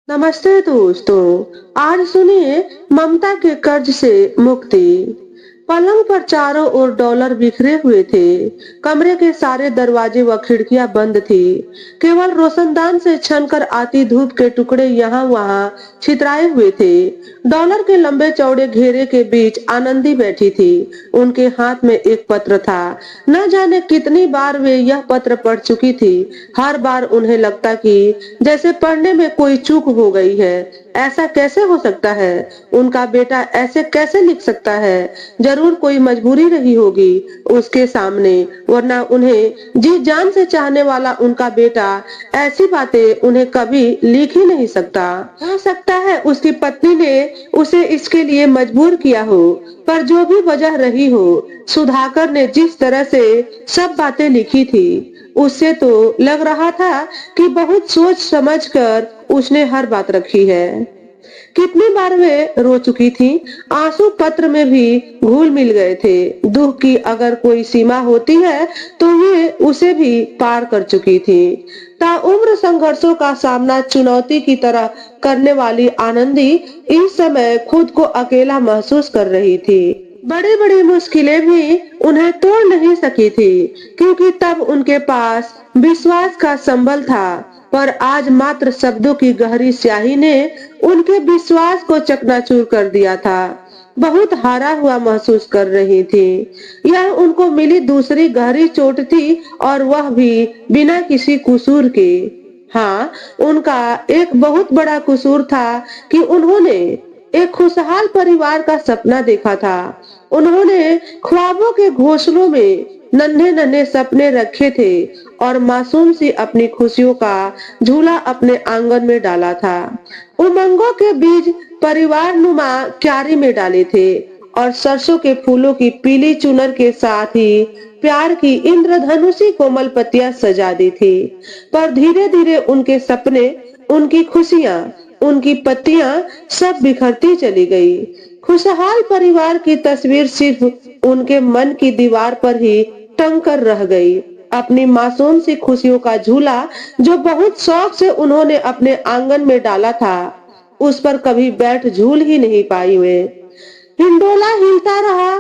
नमस्ते दोस्तों। आज सुनिए ममता के कर्ज से मुक्ति। पलंग पर चारों ओर डॉलर बिखरे हुए थे। कमरे के सारे दरवाजे व खिड़कियां बंद थी। केवल रोशनदान से छनकर आती धूप के टुकड़े यहाँ वहाँ छितराए हुए थे। डॉलर के लंबे चौड़े घेरे के बीच आनंदी बैठी थी। उनके हाथ में एक पत्र था। न जाने कितनी बार वे यह पत्र पढ़ चुकी थी। हर बार उन्हें लगता कि जैसे पढ़ने में कोई चूक हो गई है। ऐसा कैसे हो सकता है? उनका बेटा ऐसे कैसे लिख सकता है? जरूर कोई मजबूरी रही होगी उसके सामने, वरना उन्हें जी जान से चाहने वाला उनका बेटा ऐसी बातें उन्हें कभी लिख ही नहीं सकता। हो सकता है उसकी पत्नी ने उसे इसके लिए मजबूर किया हो, पर जो भी वजह रही हो, सुधाकर ने जिस तरह से सब बातें लिखी थी, उससे तो लग रहा था कि बहुत सोच समझकर उसने हर बात रखी है। कितनी बार वे रो चुकी थी। आंसू पत्र में भी घुल मिल गए थे। दुख की अगर कोई सीमा होती है तो वे उसे भी पार कर चुकी थी। ताउम्र संघर्षों का सामना चुनौती की तरह करने वाली आनंदी इस समय खुद को अकेला महसूस कर रही थी। बड़ी बड़ी मुश्किलें भी उन्हें तोड़ नहीं सकी थी, क्योंकि तब उनके पास विश्वास का संबल था। पर आज मात्र शब्दों की गहरी स्याही ने उनके विश्वास को चकनाचूर कर दिया था। बहुत हारा हुआ महसूस कर रही थी। यह उनको मिली दूसरी गहरी चोट थी, और वह भी बिना किसी कसूर के। हाँ, उनका एक बहुत बड़ा कसूर था कि उन्होंने एक खुशहाल परिवार का सपना देखा था। उन्होंने ख्वाबों के घोंसलों में नन्हे नन्हे सपने रखे थे और मासूम सी अपनी खुशियों का झूला अपने आंगन में डाला था। उमंगों के बीज परिवार नुमा क्यारी में डाले थे और सरसों के फूलों की पीली चुनर के साथ ही प्यार की इंद्रधनुषी कोमल पत्तियां सजा दी थी। पर धीरे धीरे उनके सपने, उनकी खुशियां, उनकी पत्तियां सब बिखरती चली गई। खुशहाल परिवार की तस्वीर सिर्फ उनके मन की दीवार पर ही टंग कर रह गई। अपनी मासूम सी खुशियों का झूला जो बहुत शौक से उन्होंने अपने आंगन में डाला था, उस पर कभी बैठ झूल ही नहीं पाई वे। हिंडोला हिलता रहा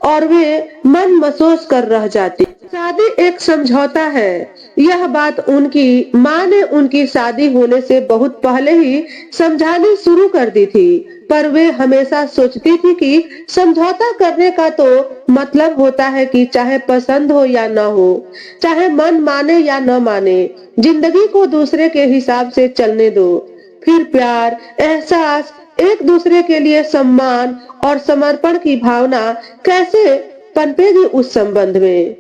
और वे मन मसोस कर रह जाती। शादी एक समझौता है, यह बात उनकी माँ ने उनकी शादी होने से बहुत पहले ही समझानी शुरू कर दी थी। पर वे हमेशा सोचती थी कि समझौता करने का तो मतलब होता है कि चाहे पसंद हो या न हो, चाहे मन माने या न माने, जिंदगी को दूसरे के हिसाब से चलने दो। फिर प्यार, एहसास, एक दूसरे के लिए सम्मान और समर्पण की भावना कैसे पनपेगी उस संबंध में।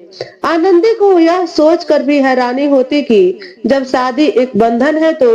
आनंदी को यह सोचकर भी हैरानी होती कि जब शादी एक बंधन है तो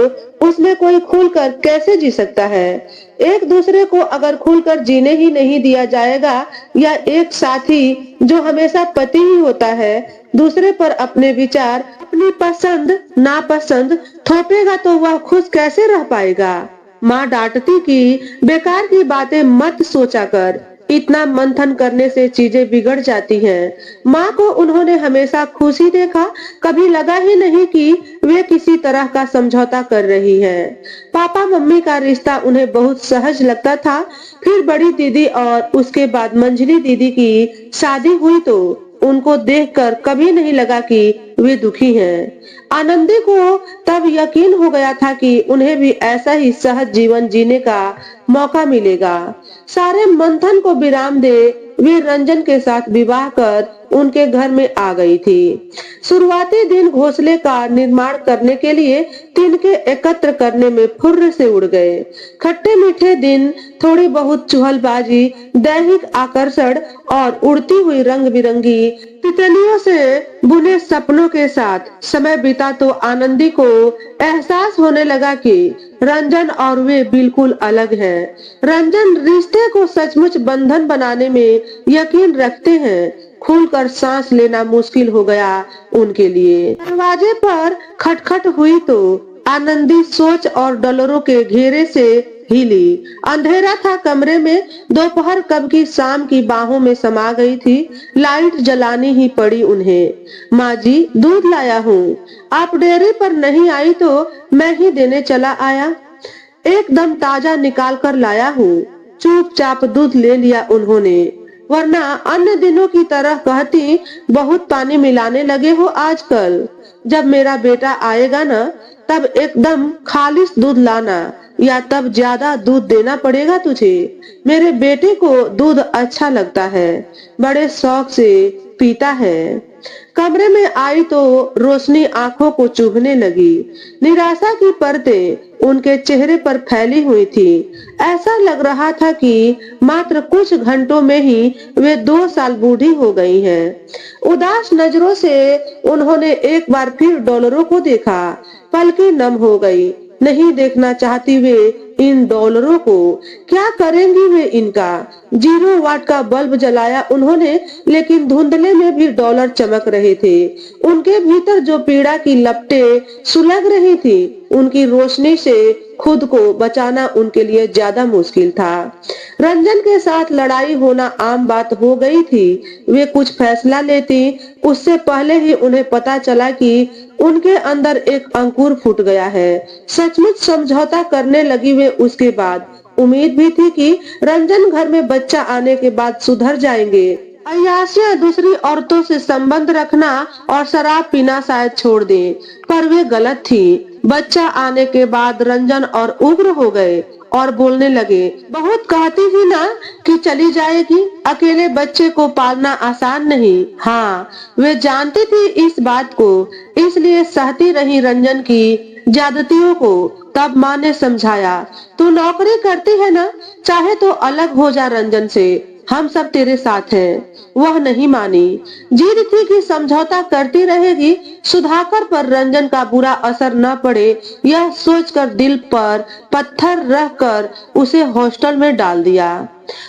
उसमें कोई खुलकर कैसे जी सकता है। एक दूसरे को अगर खुलकर जीने ही नहीं दिया जाएगा, या एक साथी जो हमेशा पति ही होता है दूसरे पर अपने विचार, अपनी पसंद नापसंद थोपेगा, तो वह खुश कैसे रह पाएगा। माँ डांटती कि बेकार की बातें मत सोचा कर, इतना मंथन करने से चीजें बिगड़ जाती हैं। माँ को उन्होंने हमेशा खुशी देखा, कभी लगा ही नहीं कि वे किसी तरह का समझौता कर रही है। पापा मम्मी का रिश्ता उन्हें बहुत सहज लगता था। फिर बड़ी दीदी और उसके बाद मंजली दीदी की शादी हुई तो उनको देखकर कभी नहीं लगा कि वे दुखी हैं। आनंदी को तब यकीन हो गया था कि उन्हें भी ऐसा ही सहज जीवन जीने का मौका मिलेगा। सारे मंथन को विराम दे वे रंजन के साथ विवाह कर उनके घर में आ गई थी। शुरुआती दिन घोंसले का निर्माण करने के लिए तिनके एकत्र करने में फुर्र से उड़ गए। खट्टे मीठे दिन, थोड़ी बहुत चुहलबाजी, दैहिक आकर्षण और उड़ती हुई रंग बिरंगी तितलियों से बुने सपनों के साथ समय बीता तो आनंदी को एहसास होने लगा कि रंजन और वे बिल्कुल अलग हैं। रंजन रिश्ते को सचमुच बंधन बनाने में यकीन रखते हैं। खुलकर सांस लेना मुश्किल हो गया उनके लिए। दरवाजे पर खटखट हुई तो आनंदी सोच और डॉलरों के घेरे से हिली। अंधेरा था कमरे में। दोपहर कब की शाम की बाहों में समा गई थी। लाइट जलानी ही पड़ी उन्हें। माँ जी, दूध लाया हूँ, आप डेयरी पर नहीं आई तो मैं ही देने चला आया। एकदम ताजा निकाल कर लाया हूँ। चुपचाप दूध ले लिया उन्होंने, वरना अन्य दिनों की तरह कहती, बहुत पानी मिलाने लगे हो आजकल। जब मेरा बेटा आएगा ना, तब एकदम खालिश दूध लाना, या तब ज्यादा दूध देना पड़ेगा तुझे। मेरे बेटे को दूध अच्छा लगता है, बड़े शौक से पीता है। कमरे में आई तो रोशनी आंखों को चुभने लगी। निराशा की परतें उनके चेहरे पर फैली हुई थी। ऐसा लग रहा था कि मात्र कुछ घंटों में ही वे 2 साल बूढ़ी हो गई हैं। उदास नजरों से उन्होंने एक बार फिर डॉलरों को देखा। पलकें नम हो गई। नहीं देखना चाहती वे इन डॉलरों को। क्या करेंगी वे इनका? 0 वाट का बल्ब जलाया उन्होंने, लेकिन धुंधले में भी डॉलर चमक रहे थे। उनके भीतर जो पीड़ा की लपटें सुलग रही थी, उनकी रोशनी से खुद को बचाना उनके लिए ज्यादा मुश्किल था। रंजन के साथ लड़ाई होना आम बात हो गई थी। वे कुछ फैसला लेती, उससे पहले ही उन्हें पता चला कि उनके अंदर एक अंकुर फूट गया है। सचमुच समझौता करने लगी वे उसके बाद। उम्मीद भी थी कि रंजन घर में बच्चा आने के बाद सुधर जाएंगे। अय्याशियां, दूसरी औरतों से संबंध रखना और शराब पीना शायद छोड़ दें, पर वे गलत थी। बच्चा आने के बाद रंजन और उग्र हो गए और बोलने लगे, बहुत कहती थी ना कि चली जाएगी। अकेले बच्चे को पालना आसान नहीं। हाँ, वे जानती थी इस बात को, इसलिए सहती रही रंजन की ज्यादतियों को। तब माँ ने समझाया, तू नौकरी करती है ना, चाहे तो अलग हो जा रंजन से, हम सब तेरे साथ हैं। वह नहीं मानी। जिद थी कि समझौता करती रहेगी, सुधाकर पर रंजन का बुरा असर न पड़े, यह सोचकर दिल पर पत्थर रखकर उसे हॉस्टल में डाल दिया।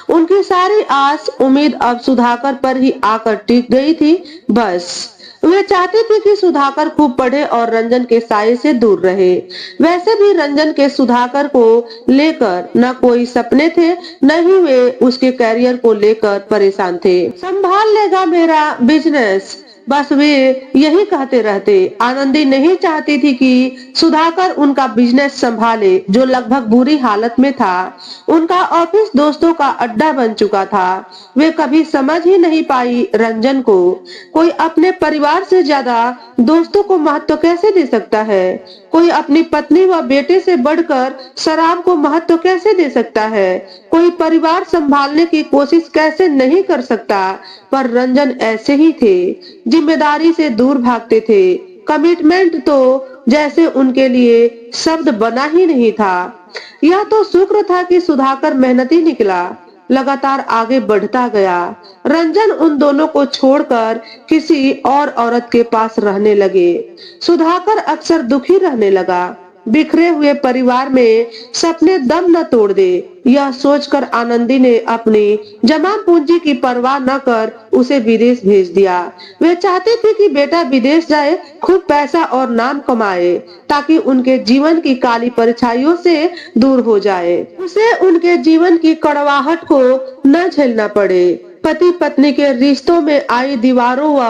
उनकी सारी आस उम्मीद अब सुधाकर पर ही आकर टिक गई थी। बस वे चाहती थी कि सुधाकर खूब पढ़े और रंजन के साये से दूर रहे। वैसे भी रंजन के सुधाकर को लेकर न कोई सपने थे, न ही वे उसके करियर को लेकर परेशान थे। संभाल लेगा मेरा बिजनेस, बस वे यही कहते रहते। आनंदी नहीं चाहती थी कि सुधाकर उनका बिजनेस संभाले, जो लगभग बुरी हालत में था। उनका ऑफिस दोस्तों का अड्डा बन चुका था। वे कभी समझ ही नहीं पाई रंजन को। कोई अपने परिवार से ज्यादा दोस्तों को महत्व कैसे दे सकता है? कोई अपनी पत्नी व बेटे से बढ़कर शराब को महत्व कैसे दे सकता है? कोई परिवार संभालने की कोशिश कैसे नहीं कर सकता? पर रंजन ऐसे ही थे, जिम्मेदारी से दूर भागते थे। कमिटमेंट तो जैसे उनके लिए शब्द बना ही नहीं था। यह तो शुक्र था कि सुधाकर मेहनती निकला, लगातार आगे बढ़ता गया। रंजन उन दोनों को छोड़कर किसी और औरत के पास रहने लगे। सुधाकर अक्सर दुखी रहने लगा। बिखरे हुए परिवार में सपने दम न तोड़ दे, यह सोचकर आनंदी ने अपनी जमा पूंजी की परवाह न कर उसे विदेश भेज दिया। वे चाहती थी कि बेटा विदेश जाए, खूब पैसा और नाम कमाए, ताकि उनके जीवन की काली परछाइयों से दूर हो जाए। उसे उनके जीवन की कड़वाहट को न झेलना पड़े। पति पत्नी के रिश्तों में आई दीवारों व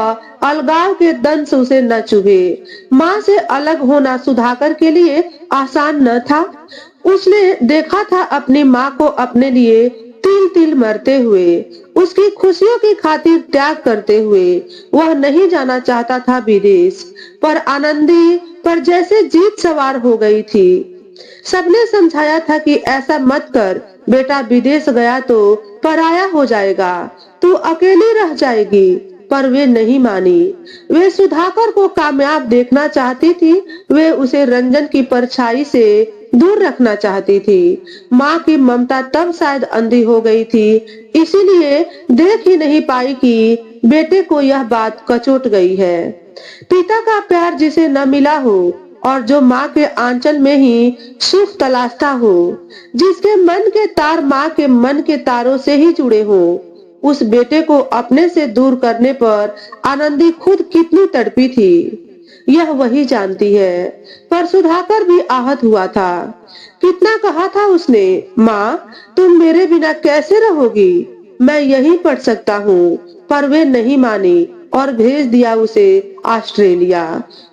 अलगाव के दंश उसे न चुभे। माँ से अलग होना सुधाकर के लिए आसान न था। उसने देखा था अपनी माँ को अपने लिए तिल तिल मरते हुए, उसकी खुशियों की खातिर त्याग करते हुए। वह नहीं जाना चाहता था विदेश, पर आनंदी पर जैसे जीत सवार हो गई थी। सबने समझाया था कि ऐसा मत कर, बेटा विदेश गया तो पराया हो जाएगा, तू अकेली रह जाएगी। पर वे नहीं मानी। वे सुधाकर को कामयाब देखना चाहती थी। वे उसे रंजन की परछाई से दूर रखना चाहती थी। माँ की ममता तब शायद अंधी हो गई थी, इसीलिए देख ही नहीं पाई कि बेटे को यह बात कचोट गई है। पिता का प्यार जिसे न मिला हो, और जो माँ के आंचल में ही सुख तलाशता हो, जिसके मन के तार माँ के मन के तारों से ही जुड़े हो, उस बेटे को अपने से दूर करने पर आनंदी खुद कितनी तड़पी थी, यह वही जानती है। पर सुधाकर भी आहत हुआ था। कितना कहा था उसने, माँ तुम मेरे बिना कैसे रहोगी, मैं यहीं पढ़ सकता हूँ। पर वे नहीं मानी और भेज दिया उसे ऑस्ट्रेलिया।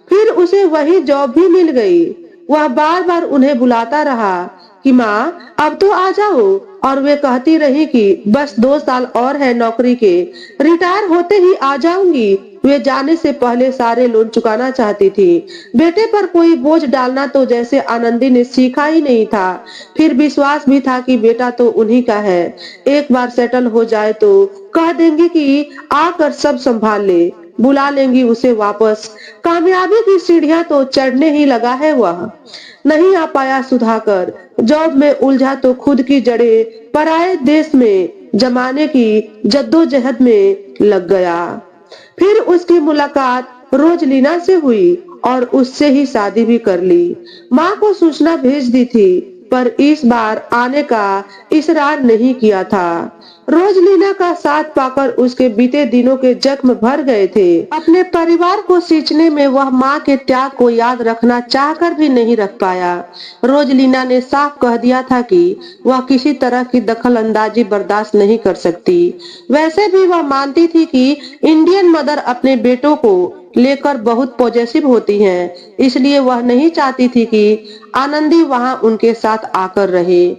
फिर उसे वही जॉब भी मिल गई। वह बार बार उन्हें बुलाता रहा, कि माँ अब तो आ जाओ, और वे कहती रही कि बस 2 साल और है नौकरी के, रिटायर होते ही आ जाऊंगी। वे जाने से पहले सारे लोन चुकाना चाहती थी। बेटे पर कोई बोझ डालना तो जैसे आनंदी ने सीखा ही नहीं था। फिर विश्वास भी था कि बेटा तो उन्हीं का है, एक बार सेटल हो जाए तो कह देंगी कि आकर सब संभाल ले, बुला लेंगी उसे वापस। कामयाबी की सीढ़ियां तो चढ़ने ही लगा है वह। नहीं आ पाया सुधाकर, जॉब में उलझा तो खुद की जड़ें पराए देश में जमाने की जद्दोजहद में लग गया। फिर उसकी मुलाकात रोजलीना से हुई और उससे ही शादी भी कर ली। माँ को सूचना भेज दी थी, पर इस बार आने का इसरार नहीं किया था। रोजलीना का साथ पाकर उसके बीते दिनों के जख्म भर गए थे। अपने परिवार को सींचने में वह माँ के त्याग को याद रखना चाहकर भी नहीं रख पाया। रोजलीना ने साफ कह दिया था कि वह किसी तरह की दखल अंदाजी बर्दाश्त नहीं कर सकती। वैसे भी वह मानती थी कि इंडियन मदर अपने बेटों को लेकर बहुत पॉजिटिव होती हैं, इसलिए वह नहीं चाहती थी कि आनंदी वहां उनके साथ आकर रहे।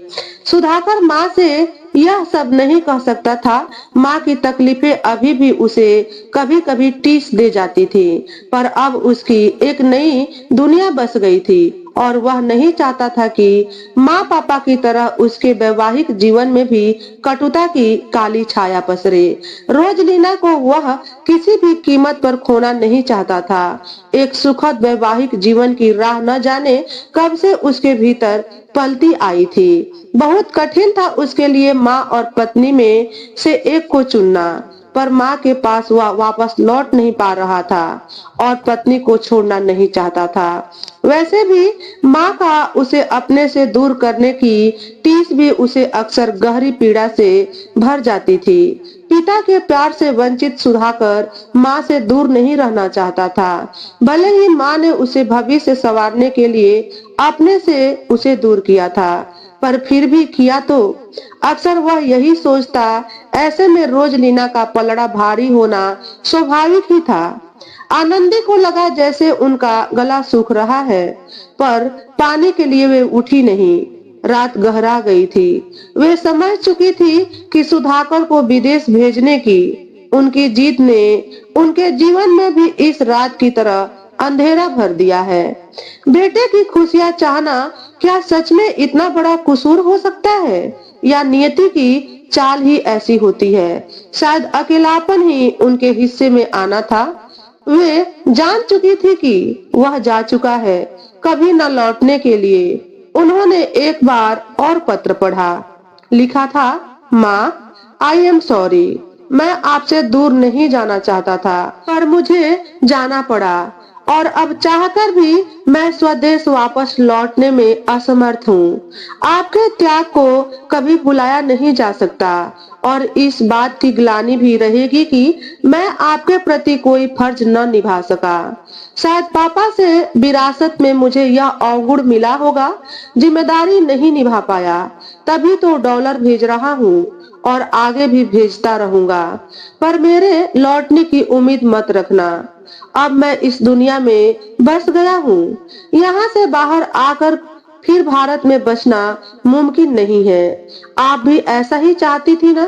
सुधाकर माँ से यह सब नहीं कह सकता था। माँ की तकलीफें अभी भी उसे कभी कभी टीस दे जाती थी, पर अब उसकी एक नई दुनिया बस गई थी और वह नहीं चाहता था कि माँ पापा की तरह उसके वैवाहिक जीवन में भी कटुता की काली छाया पसरे। रोजलीना को वह किसी भी कीमत पर खोना नहीं चाहता था। एक सुखद वैवाहिक जीवन की राह न जाने कब से उसके भीतर पलती आई थी। बहुत कठिन था उसके लिए माँ और पत्नी में से एक को चुनना, पर माँ के पास वह वापस लौट नहीं पा रहा था और पत्नी को छोड़ना नहीं चाहता था। वैसे भी माँ का उसे अपने से दूर करने की टीस भी उसे अक्सर गहरी पीड़ा से भर जाती थी। पिता के प्यार से वंचित सुधाकर माँ से दूर नहीं रहना चाहता था। भले ही माँ ने उसे भविष्य संवारने के लिए अपने से उसे दूर किया था, पर फिर भी किया तो अक्सर वह यही सोचता। ऐसे में रोजलीना का पलड़ा भारी होना स्वाभाविक ही था। आनंदी को लगा जैसे उनका गला सूख रहा है, पर पानी के लिए वे उठी नहीं। रात गहरा गई थी। वे समझ चुकी थी कि सुधाकर को विदेश भेजने की उनकी जीत ने उनके जीवन में भी इस रात की तरह अंधेरा भर दिया है। बेटे की खुशियां चाहना क्या सच में इतना बड़ा कसूर हो सकता है, या नियति की चाल ही ऐसी होती है? शायद अकेलापन ही उनके हिस्से में आना था। वे जान चुकी थी कि वह जा चुका है, कभी न लौटने के लिए। उन्होंने एक बार और पत्र पढ़ा। लिखा था, माँ, आई एम सॉरी, मैं आपसे दूर नहीं जाना चाहता था, पर मुझे जाना पड़ा, और अब चाहकर भी मैं स्वदेश वापस लौटने में असमर्थ हूँ। आपके त्याग को कभी भुलाया नहीं जा सकता, और इस बात की ग्लानि भी रहेगी कि मैं आपके प्रति कोई फर्ज न निभा सका। शायद पापा से विरासत में मुझे यह अवगुण मिला होगा, जिम्मेदारी नहीं निभा पाया, तभी तो डॉलर भेज रहा हूँ और आगे भी भेजता रहूंगा। पर मेरे लौटने की उम्मीद मत रखना। अब मैं इस दुनिया में बस गया हूँ। यहाँ से बाहर आकर फिर भारत में बसना मुमकिन नहीं है। आप भी ऐसा ही चाहती थी ना?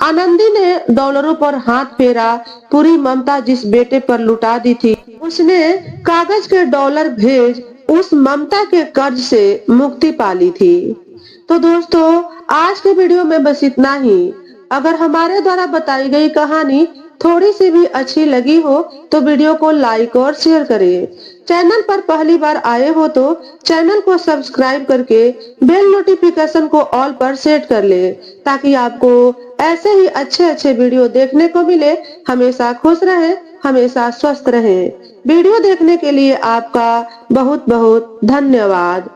आनंदी ने डॉलरों पर हाथ फेरा। पूरी ममता जिस बेटे पर लुटा दी थी, उसने कागज के डॉलर भेज उस ममता के कर्ज से मुक्ति पा ली थी। तो दोस्तों, आज के वीडियो में बस इतना ही। अगर हमारे द्वारा बताई गई कहानी थोड़ी सी भी अच्छी लगी हो तो वीडियो को लाइक और शेयर करें। चैनल पर पहली बार आए हो तो चैनल को सब्सक्राइब करके बेल नोटिफिकेशन को ऑल पर सेट कर ले, ताकि आपको ऐसे ही अच्छे अच्छे वीडियो देखने को मिले। हमेशा खुश रहे, हमेशा स्वस्थ रहे। वीडियो देखने के लिए आपका बहुत बहुत धन्यवाद।